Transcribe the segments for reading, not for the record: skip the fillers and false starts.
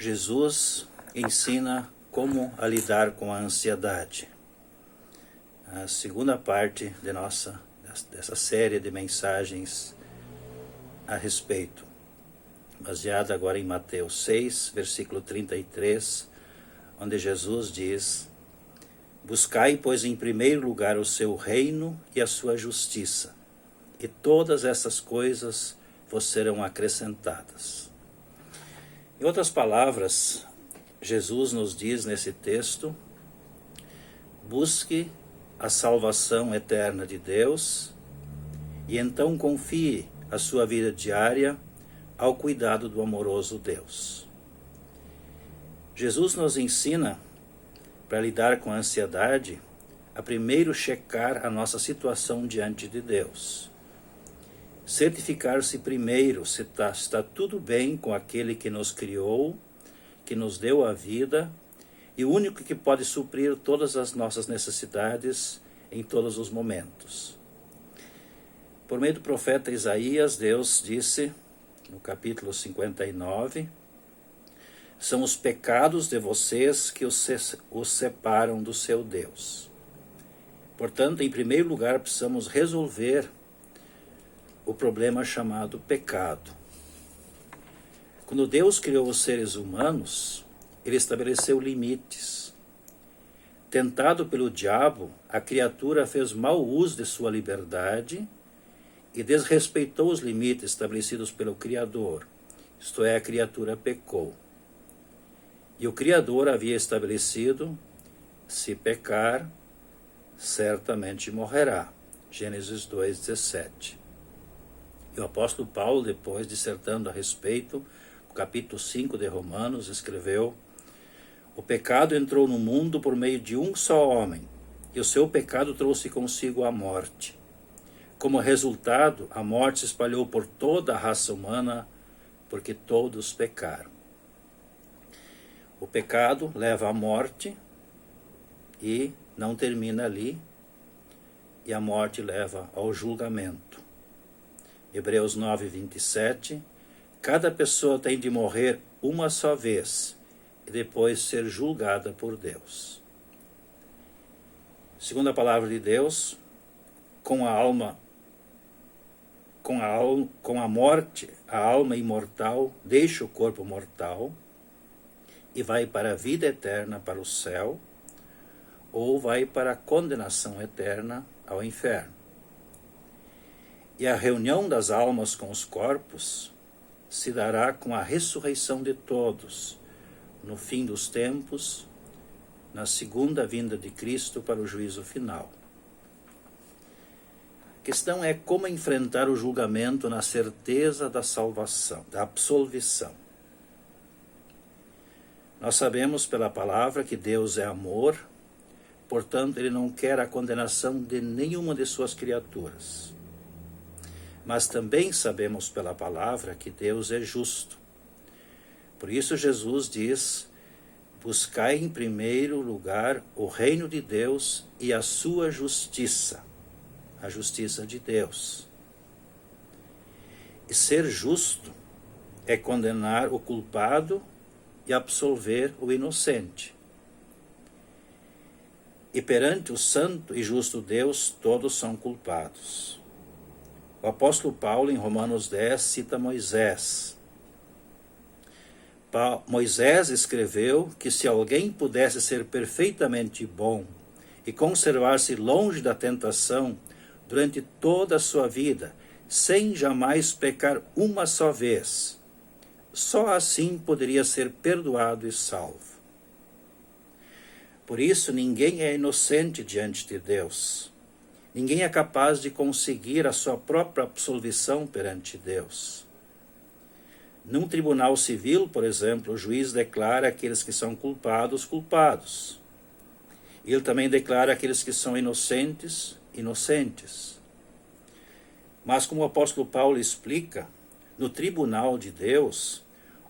Jesus ensina como a lidar com a ansiedade. A segunda parte dessa série de mensagens a respeito, baseada agora em Mateus 6, versículo 33, onde Jesus diz: buscai, pois, em primeiro lugar o seu reino e a sua justiça, e todas essas coisas vos serão acrescentadas. Em outras palavras, Jesus nos diz nesse texto: busque a salvação eterna de Deus e então confie a sua vida diária ao cuidado do amoroso Deus. Jesus nos ensina, para lidar com a ansiedade, a primeiro checar a nossa situação diante de Deus. Certificar-se primeiro se está tudo bem com aquele que nos criou, que nos deu a vida, e o único que pode suprir todas as nossas necessidades em todos os momentos. Por meio do profeta Isaías, Deus disse, no capítulo 59, são os pecados de vocês que os separam do seu Deus. Portanto, em primeiro lugar, precisamos resolver o problema chamado pecado. Quando Deus criou os seres humanos, Ele estabeleceu limites. Tentado pelo diabo, a criatura fez mau uso de sua liberdade e desrespeitou os limites estabelecidos pelo Criador. Isto é, a criatura pecou. E o Criador havia estabelecido: se pecar, certamente morrerá. Gênesis 2:17. E o apóstolo Paulo, depois, dissertando a respeito, no capítulo 5 de Romanos, escreveu: o pecado entrou no mundo por meio de um só homem, e o seu pecado trouxe consigo a morte. Como resultado, a morte se espalhou por toda a raça humana, porque todos pecaram. O pecado leva à morte e não termina ali, e a morte leva ao julgamento. Hebreus 9:27, cada pessoa tem de morrer uma só vez e depois ser julgada por Deus. Segundo a palavra de Deus, com a morte, a alma imortal deixa o corpo mortal e vai para a vida eterna, para o céu, ou vai para a condenação eterna, ao inferno. E a reunião das almas com os corpos se dará com a ressurreição de todos, no fim dos tempos, na segunda vinda de Cristo para o juízo final. A questão é como enfrentar o julgamento na certeza da salvação, da absolvição. Nós sabemos pela palavra que Deus é amor, portanto, Ele não quer a condenação de nenhuma de suas criaturas. Mas também sabemos pela palavra que Deus é justo. Por isso Jesus diz: buscai em primeiro lugar o reino de Deus e a sua justiça, a justiça de Deus. E ser justo é condenar o culpado e absolver o inocente. E perante o santo e justo Deus, todos são culpados. O apóstolo Paulo, em Romanos 10, cita Moisés. Moisés escreveu que se alguém pudesse ser perfeitamente bom e conservar-se longe da tentação durante toda a sua vida, sem jamais pecar uma só vez, só assim poderia ser perdoado e salvo. Por isso, ninguém é inocente diante de Deus. Ninguém é capaz de conseguir a sua própria absolvição perante Deus. Num tribunal civil, por exemplo, o juiz declara aqueles que são culpados, culpados. Ele também declara aqueles que são inocentes, inocentes. Mas, como o apóstolo Paulo explica, no tribunal de Deus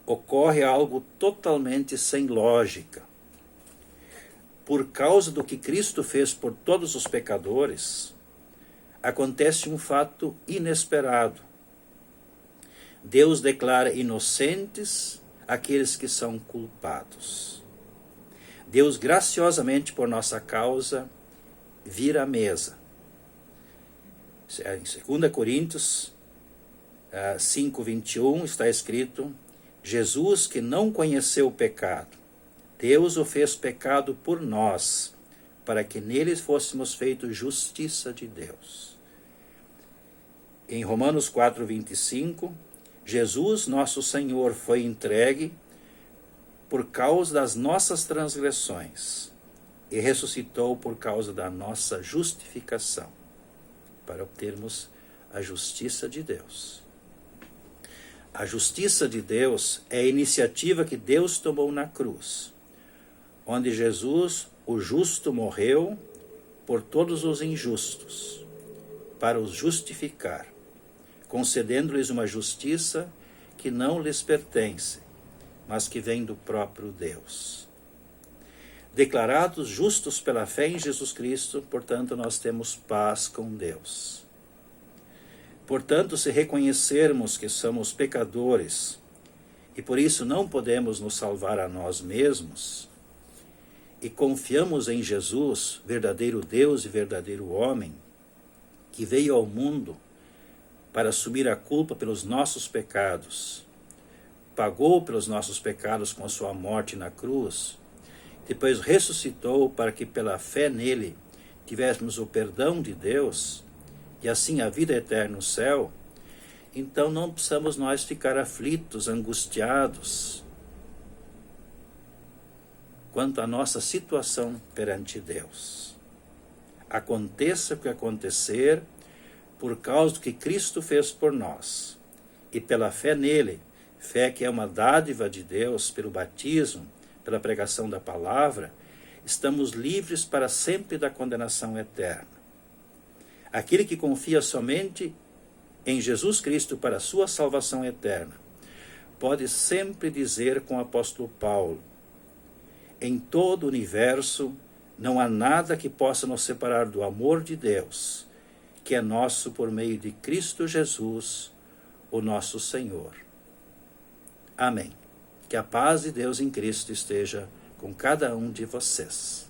ocorre algo totalmente sem lógica. Por causa do que Cristo fez por todos os pecadores, acontece um fato inesperado. Deus declara inocentes aqueles que são culpados. Deus graciosamente por nossa causa vira a mesa. Em 2 Coríntios 5:21 está escrito: Jesus, que não conheceu o pecado, Deus o fez pecado por nós, para que nele fôssemos feitos justiça de Deus. Em Romanos 4:25, Jesus, nosso Senhor, foi entregue por causa das nossas transgressões e ressuscitou por causa da nossa justificação, para obtermos a justiça de Deus. A justiça de Deus é a iniciativa que Deus tomou na cruz, onde Jesus, o justo, morreu por todos os injustos, para os justificar, concedendo-lhes uma justiça que não lhes pertence, mas que vem do próprio Deus. Declarados justos pela fé em Jesus Cristo, portanto, nós temos paz com Deus. Portanto, se reconhecermos que somos pecadores e por isso não podemos nos salvar a nós mesmos, e confiamos em Jesus, verdadeiro Deus e verdadeiro homem, que veio ao mundo para assumir a culpa pelos nossos pecados, pagou pelos nossos pecados com a sua morte na cruz, depois ressuscitou para que pela fé nele tivéssemos o perdão de Deus e assim a vida eterna no céu, então não precisamos nós ficar aflitos, angustiados quanto à nossa situação perante Deus. Aconteça o que acontecer, por causa do que Cristo fez por nós, e pela fé nele, fé que é uma dádiva de Deus pelo batismo, pela pregação da palavra, estamos livres para sempre da condenação eterna. Aquele que confia somente em Jesus Cristo para a sua salvação eterna, pode sempre dizer com o apóstolo Paulo: em todo o universo não há nada que possa nos separar do amor de Deus, que é nosso por meio de Cristo Jesus, o nosso Senhor. Amém. Que a paz de Deus em Cristo esteja com cada um de vocês.